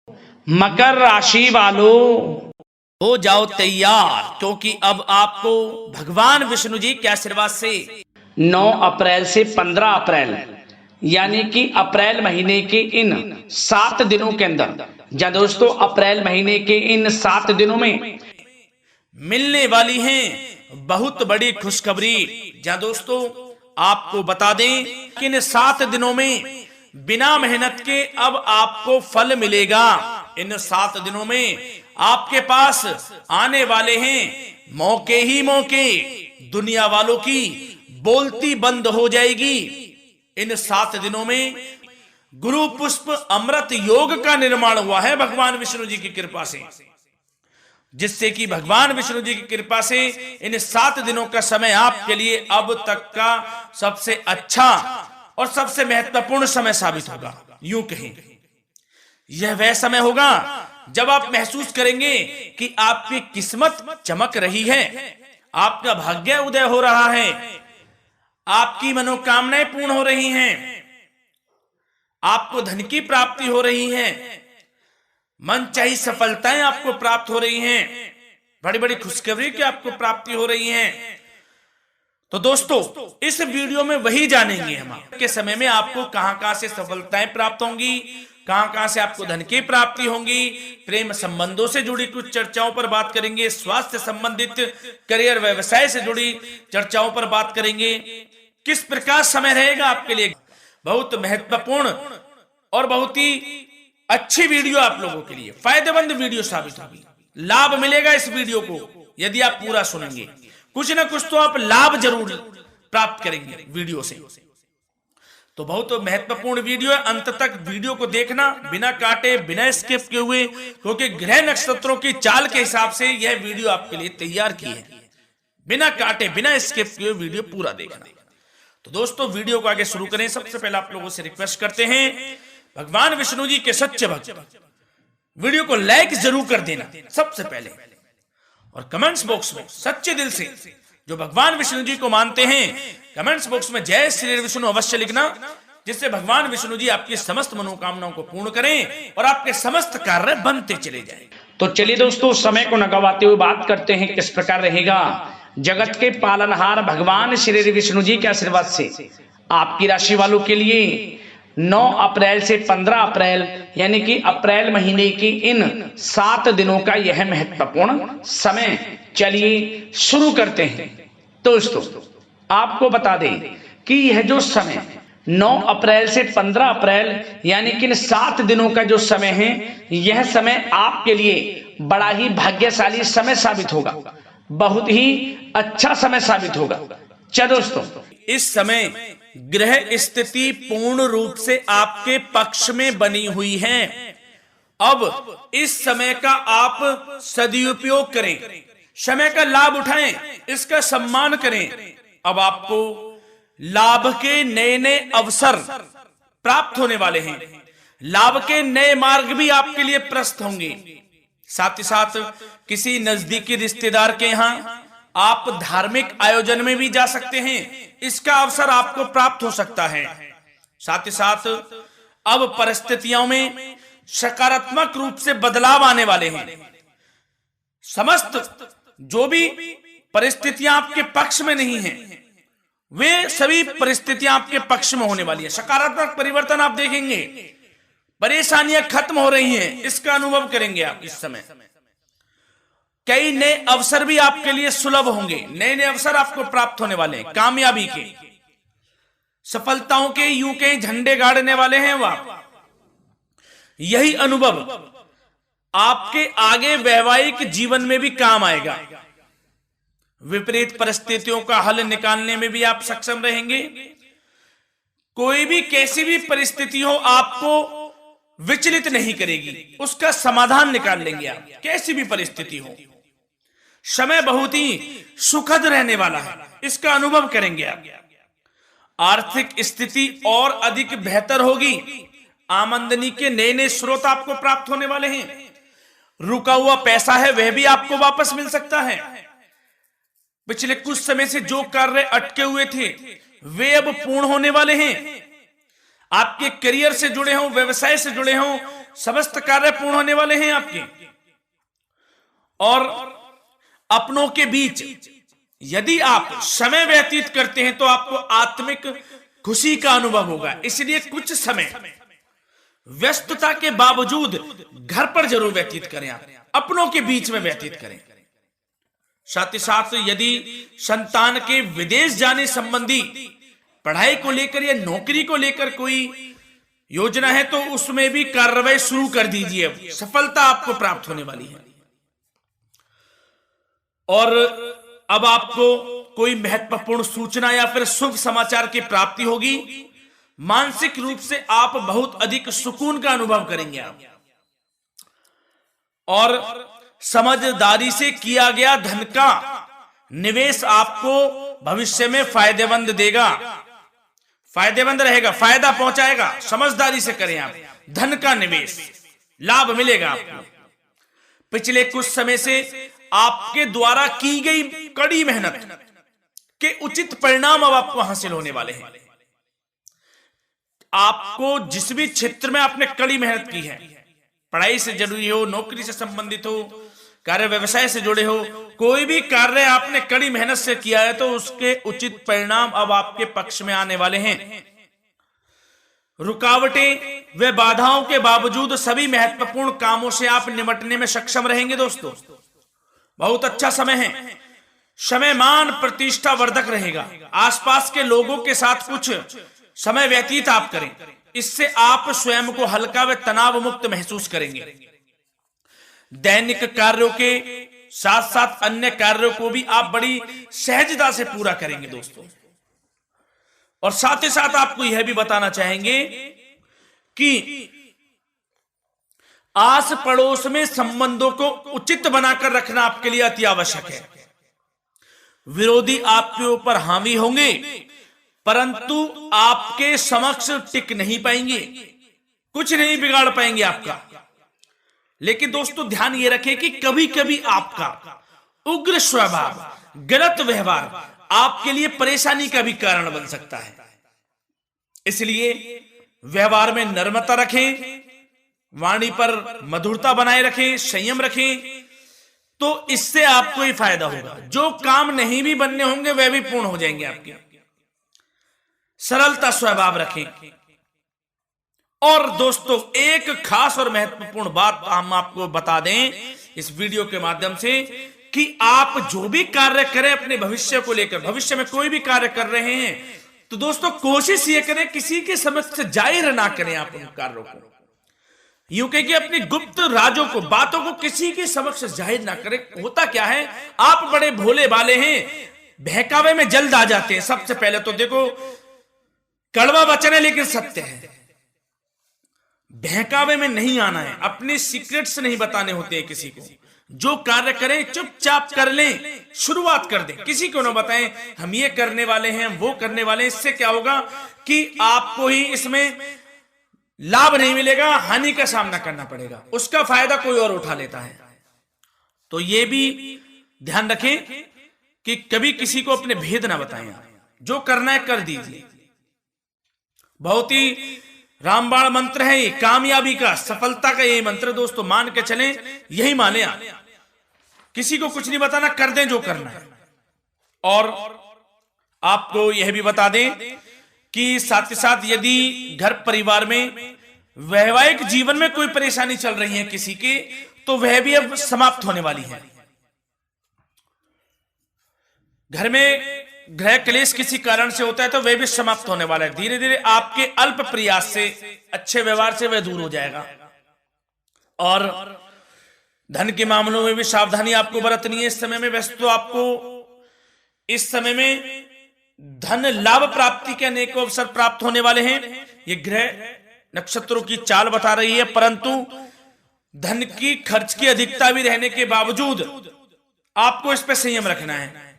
मकर राशि वालों, हो जाओ तैयार, क्योंकि अब आपको भगवान विष्णु जी के आशीर्वाद से 9 अप्रैल से 15 अप्रैल यानी कि अप्रैल महीने के इन 7 दिनों के अंदर, या दोस्तों अप्रैल महीने के इन 7 दिनों में मिलने वाली हैं बहुत बड़ी खुशखबरी। जहां दोस्तों आपको बता दें कि इन 7 दिनों में बिना मेहनत के अब आपको फल मिलेगा। इन 7 दिनों में आपके पास आने वाले हैं मौके ही मौके। दुनिया वालों की बोलती बंद हो जाएगी। इन 7 दिनों में गुरु पुष्प अमृत योग का निर्माण हुआ है भगवान विष्णु जी की कृपा से, जिससे कि भगवान विष्णु जी की कृपा से इन 7 दिनों का समय आपके लिए अब तक का सबसे अच्छा और सबसे महत्वपूर्ण समय साबित होगा। यूं कहें यह वह समय होगा जब आप महसूस करेंगे कि आपकी किस्मत चमक रही है, आपका भाग्य उदय हो रहा है, आपकी मनोकामनाएं पूर्ण हो रही हैं, आपको धन की प्राप्ति हो रही है, मनचाही सफलताएं आपको प्राप्त हो रही हैं, बड़ी बड़ी खुशखबरी की आपको प्राप्ति हो रही है। तो दोस्तों इस वीडियो में वही जानेंगे हम के समय में आपको कहां कहां से सफलताएं प्राप्त होंगी, कहां कहां से आपको धन की प्राप्ति होंगी, प्रेम संबंधों से जुड़ी कुछ चर्चाओं पर बात करेंगे, स्वास्थ्य संबंधित करियर व्यवसाय से जुड़ी चर्चाओं पर बात करेंगे। किस प्रकार समय रहेगा आपके लिए, बहुत महत्वपूर्ण और बहुत ही अच्छी वीडियो आप लोगों के लिए, फायदेमंद वीडियो साबित होगी। लाभ मिलेगा इस वीडियो को यदि आप पूरा सुनेंगे, कुछ ना कुछ तो आप लाभ जरूर प्राप्त करेंगे वीडियो से। तो बहुत महत्वपूर्ण वीडियो है, अंत तक वीडियो को देखना बिना काटे बिना स्किप किए हुए, क्योंकि ग्रह नक्षत्रों की चाल के हिसाब से यह वीडियो आपके लिए तैयार की है। बिना काटे बिना स्किप किए वीडियो पूरा देखना। तो दोस्तों वीडियो को आगे शुरू करें। सबसे पहले आप लोगों से रिक्वेस्ट करते हैं, भगवान विष्णु जी के सच्चे भक्त वीडियो को लाइक जरूर कर देना सबसे पहले, और कमेंट्स बॉक्स में सच्चे दिल से जो भगवान विष्णु जी को मानते हैं कमेंट्स बॉक्स में जय श्री विष्णु अवश्य लिखना, जिससे भगवान विष्णु जी आपकी समस्त मनोकामनाओं को पूर्ण करें और आपके समस्त कार्य बनते चले जाएं। तो चलिए दोस्तों समय को न गवाते हुए बात करते हैं किस प्रकार रहेगा जगत के पालनहार भगवान श्री विष्णु जी के आशीर्वाद से आपकी राशि वालों के लिए 9 अप्रैल से 15 अप्रैल यानी कि अप्रैल महीने की इन 7 दिनों का यह महत्वपूर्ण समय। चलिए शुरू करते हैं। दोस्तों आपको बता दें कि यह जो समय 9 अप्रैल से 15 अप्रैल यानी कि इन 7 दिनों का जो समय है, यह समय आपके लिए बड़ा ही भाग्यशाली समय साबित होगा, बहुत ही अच्छा समय साबित होगा। चलो दोस्तों इस समय ग्रह स्थिति पूर्ण रूप से आपके पक्ष में बनी हुई है। अब इस समय का आप सदुपयोग करें, समय का लाभ उठाएं, इसका सम्मान करें। अब आपको लाभ के नए नए अवसर प्राप्त होने वाले हैं, लाभ के नए मार्ग भी आपके लिए प्रशस्त होंगे। साथ ही साथ किसी नजदीकी रिश्तेदार के यहां आप धार्मिक आयोजन में भी जा सकते हैं, इसका अवसर आपको प्राप्त हो सकता है। साथ ही साथ अब परिस्थितियों में सकारात्मक रूप से बदलाव आने वाले हैं। समस्त जो भी परिस्थितियां आपके पक्ष में नहीं हैं, वे सभी परिस्थितियां आपके पक्ष में होने वाली है। सकारात्मक परिवर्तन आप देखेंगे, परेशानियां खत्म हो रही हैं, इसका अनुभव करेंगे आप इस समय। कई नए अवसर भी आपके लिए सुलभ होंगे, नए नए अवसर आपको प्राप्त होने वाले हैं, कामयाबी के, सफलताओं के यूं के झंडे गाड़ने वाले हैं वह। यही अनुभव आपके आगे वैवाहिक जीवन में भी काम आएगा। विपरीत परिस्थितियों का हल निकालने में भी आप सक्षम रहेंगे। कोई भी कैसी भी परिस्थिति हो आपको विचलित नहीं करेगी, उसका समाधान निकाल लेंगे आप, कैसी भी परिस्थिति हो। समय बहुत ही सुखद रहने वाला है, इसका अनुभव करेंगे आप। आर्थिक स्थिति और अधिक बेहतर होगी, आमदनी के नए नए स्रोत आपको प्राप्त होने वाले हैं। रुका हुआ पैसा है वह भी आपको वापस मिल सकता है। पिछले कुछ समय से जो कार्य अटके हुए थे वे अब पूर्ण होने वाले हैं। आपके करियर से जुड़े हों, व्यवसाय से जुड़े हों, समस्त कार्य पूर्ण होने वाले हैं आपके। और अपनों के बीच यदि आप समय व्यतीत करते हैं तो आपको आत्मिक खुशी का अनुभव होगा। इसलिए कुछ समय व्यस्तता के बावजूद घर पर जरूर व्यतीत करें, आप अपनों के बीच में व्यतीत करें। साथ ही साथ यदि संतान के विदेश जाने संबंधी पढ़ाई को लेकर या नौकरी को लेकर कोई योजना है तो उसमें भी कार्रवाई शुरू कर दीजिए, सफलता आपको प्राप्त होने वाली है। और अब आपको कोई महत्वपूर्ण सूचना या फिर शुभ समाचार की प्राप्ति होगी। मानसिक रूप से आप बहुत अधिक सुकून का अनुभव करेंगे आप। और समझदारी से किया गया धन का निवेश आपको भविष्य में फायदेमंद देगा, फायदेमंद रहेगा, फायदा पहुंचाएगा। समझदारी से करें आप, धन का निवेश, लाभ मिलेगा आपको। पिछले कुछ समय से आपके द्वारा की गई कड़ी मेहनत के उचित परिणाम अब आपको हासिल होने वाले हैं। आपको जिस भी क्षेत्र में आपने कड़ी मेहनत की है, पढ़ाई से जुड़ी हो, नौकरी से संबंधित हो, कार्य व्यवसाय से जुड़े हो, कोई भी कार्य आपने कड़ी मेहनत से किया है तो उसके उचित परिणाम अब आपके पक्ष में आने वाले हैं। रुकावटें व बाधाओं के बावजूद सभी महत्वपूर्ण कामों से आप निपटने में सक्षम रहेंगे। दोस्तों बहुत अच्छा समय है, समय मान प्रतिष्ठा वर्धक रहेगा। आसपास के लोगों के साथ कुछ समय व्यतीत आप करें, इससे आप स्वयं को हल्का व तनाव मुक्त महसूस करेंगे। दैनिक कार्यों के साथ साथ अन्य कार्यों को भी आप बड़ी सहजता से पूरा करेंगे दोस्तों। और साथ ही साथ आपको यह भी बताना चाहेंगे कि आस पड़ोस में संबंधों को उचित बनाकर रखना आपके लिए अति आवश्यक है। विरोधी आपके ऊपर हावी होंगे परंतु आपके समक्ष टिक नहीं पाएंगे, कुछ नहीं बिगाड़ पाएंगे आपका। लेकिन दोस्तों ध्यान ये रखें कि कभी कभी आपका उग्र स्वभाव, गलत व्यवहार आपके लिए परेशानी का भी कारण बन सकता है। इसलिए व्यवहार में नम्रता रखें, वाणी पर मधुरता बनाए रखें, संयम रखें, तो इससे आपको ही फायदा होगा। जो काम नहीं भी बनने होंगे वह भी पूर्ण हो जाएंगे आपके। सरलता स्वभाव रखें। और दोस्तों एक खास और महत्वपूर्ण बात हम आपको बता दें इस वीडियो के माध्यम से कि आप जो भी कार्य करें अपने भविष्य को लेकर, भविष्य में कोई भी कार्य कर रहे हैं तो दोस्तों कोशिश ये करें किसी के समक्ष जाहिर ना करें आप उन कार्यों को। यूं कह कि अपनी गुप्त राजों को, बातों को किसी के समक्ष जाहिर ना करें। होता क्या है, आप बड़े भोले भाले हैं, बहकावे में जल्द आ जाते हैं। सबसे पहले तो देखो कड़वा वचन है लेकिन सत्य है, बहकावे में नहीं आना है, अपने सीक्रेट्स नहीं बताने होते हैं किसी को। जो कार्य करें चुपचाप कर लें, शुरुआत कर दें, किसी को ना बताएं हम ये करने वाले हैं, वो करने वाले हैं। इससे क्या होगा कि आपको ही इसमें लाभ नहीं मिलेगा, हानि का सामना करना पड़ेगा, उसका फायदा कोई और उठा लेता है। तो ये भी ध्यान रखें कि कभी किसी को अपने भेद ना बताएं, जो करना है कर दीजिए। बहुत ही रामबाण मंत्र है ये, कामयाबी का, सफलता का यही मंत्र दोस्तों, मान के चलें, यही माने आप। किसी को कुछ नहीं बताना, कर दें जो करना है। और आपको यह भी बता दें कि साथ ही साथ यदि घर परिवार में वैवाहिक जीवन में कोई परेशानी चल रही है किसी के, तो वह भी अब समाप्त होने वाली है। घर में गृह क्लेश किसी कारण से होता है तो वह भी समाप्त होने वाला है। धीरे धीरे आपके अल्प प्रयास से, अच्छे व्यवहार से वह दूर हो जाएगा। और धन के मामलों में भी सावधानी आपको बरतनी है इस समय में। वैसे तो आपको इस समय में धन लाभ प्राप्ति के अनेक अवसर प्राप्त होने वाले हैं, ये ग्रह नक्षत्रों की चाल बता रही है। परंतु धन की खर्च की अधिकता भी रहने के बावजूद आपको इस पर संयम रखना है।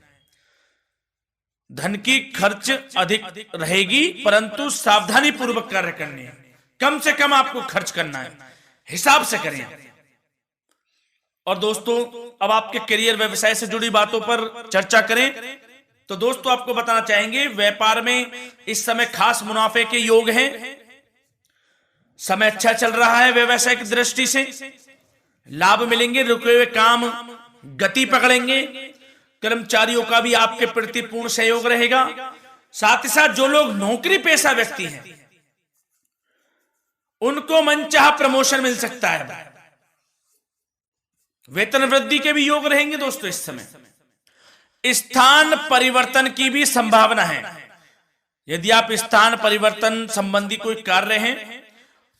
धन की खर्च अधिक रहेगी परंतु सावधानी पूर्वक कार्य करने हैं, कम से कम आपको खर्च करना है, हिसाब से करें। और दोस्तों अब आपके करियर व्यवसाय से जुड़ी बातों पर चर्चा करें तो दोस्तों आपको बताना चाहेंगे व्यापार में इस समय खास मुनाफे के योग हैं। समय अच्छा चल रहा है व्यवसाय की दृष्टि से, लाभ मिलेंगे, रुके हुए काम गति पकड़ेंगे, कर्मचारियों का भी आपके प्रति पूर्ण सहयोग रहेगा। साथ ही साथ जो लोग नौकरी पेशा व्यक्ति हैं उनको मनचाहा प्रमोशन मिल सकता है, वेतन वृद्धि के भी योग रहेंगे। दोस्तों इस समय स्थान परिवर्तन की भी संभावना है। यदि आप स्थान परिवर्तन संबंधी कोई कार्य हैं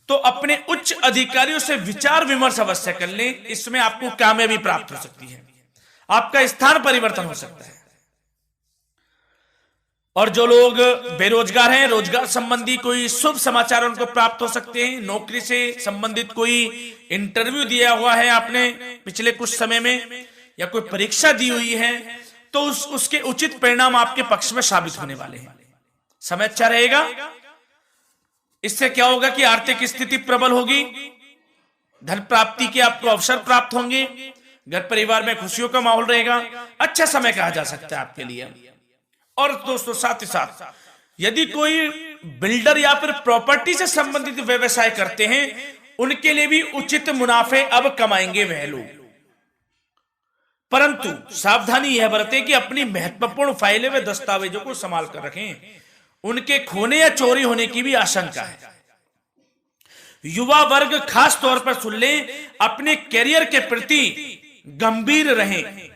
तो अपने उच्च अधिकारियों से विचार विमर्श अवश्य कर लें, इसमें आपको कामयाबी प्राप्त हो सकती है, आपका स्थान परिवर्तन हो सकता है। और जो लोग बेरोजगार हैं, रोजगार संबंधी कोई शुभ समाचार उनको प्राप्त हो सकते हैं। नौकरी से संबंधित कोई इंटरव्यू दिया हुआ है आपने पिछले कुछ समय में, या कोई परीक्षा दी हुई है, तो उसके उचित परिणाम आपके पक्ष में साबित होने वाले हैं। समय अच्छा रहेगा। इससे क्या होगा कि आर्थिक स्थिति प्रबल होगी, धन प्राप्ति के आपको अवसर प्राप्त होंगे, घर परिवार में खुशियों का माहौल रहेगा। अच्छा समय कहा जा सकता है आपके लिए। और दोस्तों साथ ही साथ यदि कोई बिल्डर या फिर प्रॉपर्टी से संबंधित व्यवसाय करते हैं, उनके लिए भी उचित मुनाफे अब कमाएंगे वह लोग। परंतु सावधानी यह बरतें कि अपनी महत्वपूर्ण फाइलें व दस्तावेजों को संभाल कर रखें, उनके खोने या चोरी होने की भी आशंका है। युवा वर्ग खास तौर पर सुन लें, अपने करियर के प्रति गंभीर रहें,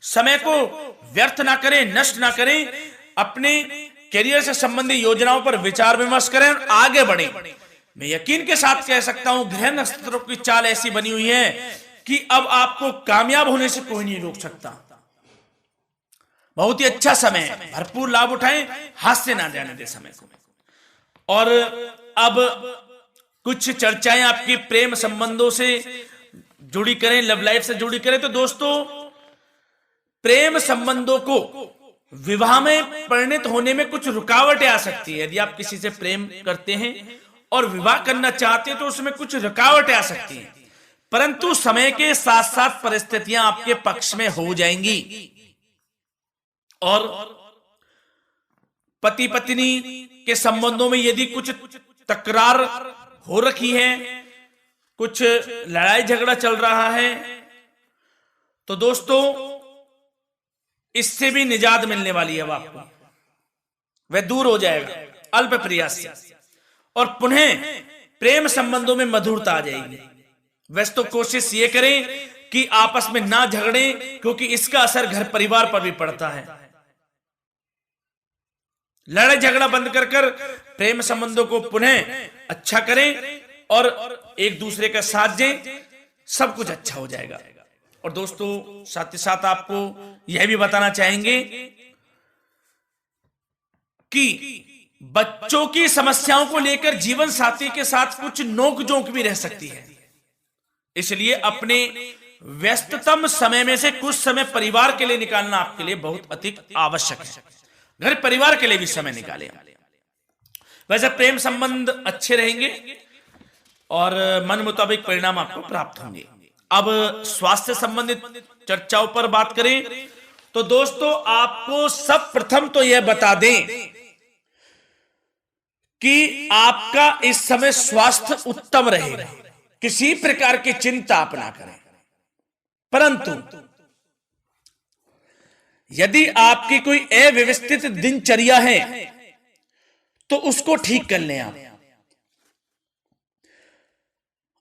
समय को व्यर्थ ना करें, नष्ट ना करें, अपने करियर से संबंधित योजनाओं पर विचार विमर्श करें और आगे बढ़ें। मैं यकीन के साथ कह सकता हूं ग्रह नक्षत्रों की चाल ऐसी बनी हुई है कि अब आपको कामयाब होने से कोई नहीं रोक सकता। बहुत ही अच्छा समय है, भरपूर लाभ उठाएं, हाथ से ना जाने दे समय को। और अब कुछ चर्चाएं आपकी प्रेम संबंधों से जुड़ी करें, लव लाइफ से जुड़ी करें। तो दोस्तों प्रेम संबंधों को विवाह में परिणत होने में कुछ रुकावटें आ सकती है। यदि आप किसी से प्रेम करते हैं और विवाह करना चाहते हैं तो उसमें कुछ रुकावटें आ सकती हैं, परंतु समय के साथ साथ परिस्थितियां आपके पक्ष में हो जाएंगी। और पति पत्नी के संबंधों में यदि कुछ तकरार हो रखी है, कुछ लड़ाई झगड़ा चल रहा है, तो दोस्तों इससे भी निजात मिलने वाली है अब आपको, वह दूर हो जाएगा अल्प प्रयास से, और पुनः प्रेम संबंधों में मधुरता आ जाएगी। वैसे तो कोशिश ये करें कि आपस में ना झगड़ें, क्योंकि इसका असर घर परिवार पर भी पड़ता है। लड़ाई झगड़ा बंद कर कर प्रेम संबंधों को पुनः अच्छा करें और एक दूसरे का साथ दें, सब कुछ अच्छा हो जाएगा। और दोस्तों साथ ही साथ आपको यह भी बताना चाहेंगे कि बच्चों की समस्याओं को लेकर जीवन साथी के साथ कुछ नोकझोंक भी रह सकती है, इसलिए अपने व्यस्ततम समय में से कुछ समय परिवार के लिए निकालना आपके लिए बहुत अधिक आवश्यक है। घर परिवार के लिए भी समय निकालें। वैसे प्रेम संबंध अच्छे रहेंगे और मन मुताबिक परिणाम आपको प्राप्त होंगे। अब स्वास्थ्य संबंधित चर्चाओं पर बात करें तो दोस्तों आपको सब प्रथम तो यह बता दें कि आपका इस समय स्वास्थ्य उत्तम रहेगा, किसी प्रकार की चिंता आप ना करें। परंतु यदि आपकी कोई अव्यवस्थित दिनचर्या है तो उसको ठीक कर लें आप।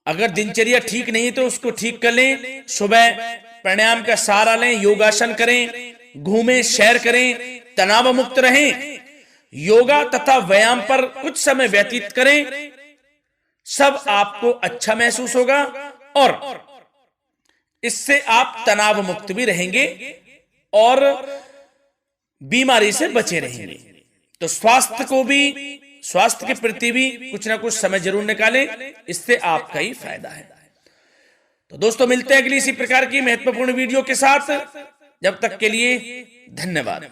अगर दिनचर्या ठीक नहीं तो उसको ठीक कर लें। सुबह प्राणायाम का सहारा लें, योगासन करें, घूमें, सैर करें, तनाव मुक्त रहें, योगा तथा व्यायाम पर कुछ समय व्यतीत करें। सब आपको अच्छा महसूस होगा और इससे आप तनाव मुक्त भी रहेंगे और बीमारी से बचे रहेंगे। तो स्वास्थ्य के प्रति भी कुछ ना कुछ समय जरूर निकालें, इससे आपका ही फायदा है। तो दोस्तों मिलते हैं अगली इसी प्रकार की महत्वपूर्ण वीडियो के साथ। जब तक के लिए धन्यवाद।